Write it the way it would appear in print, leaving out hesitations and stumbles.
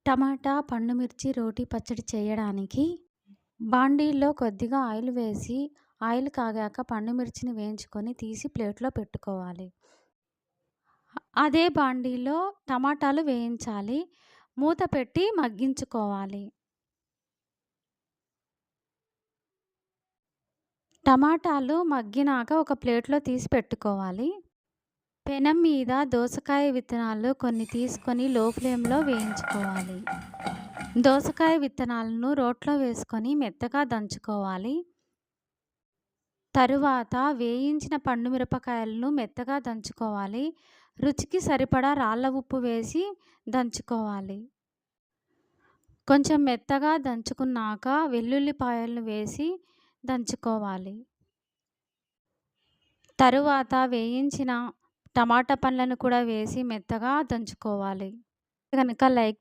టమాటా, పండు మిర్చి రోటి పచ్చడి చేయడానికి బాండీలో కొద్దిగా ఆయిల్ వేసి, ఆయిల్ కాగాక పండు మిర్చిని వేయించుకొని తీసి ప్లేట్‌లో పెట్టుకోవాలి. అదే బాండీలో టమాటాలు వేయించాలి. మూత పెట్టి మగ్గించుకోవాలి. టమాటాలు మగ్గినాక ఒక ప్లేట్‌లో తీసి పెట్టుకోవాలి. పెనం మీద దోసకాయ విత్తనాలు కొన్ని తీసుకొని లో ఫ్లేమ్‌లో వేయించుకోవాలి. దోసకాయ విత్తనాలను రోట్లో వేసుకొని మెత్తగా దంచుకోవాలి. తరువాత వేయించిన పండు మిరపకాయలను మెత్తగా దంచుకోవాలి. రుచికి సరిపడా రాళ్ళ ఉప్పు వేసి దంచుకోవాలి. కొంచెం మెత్తగా దంచుకున్నాక వెల్లుల్లిపాయలను వేసి దంచుకోవాలి. తరువాత వేయించిన టమాటా పండ్లను కూడా వేసి మెత్తగా దంచుకోవాలి. గనక లైక్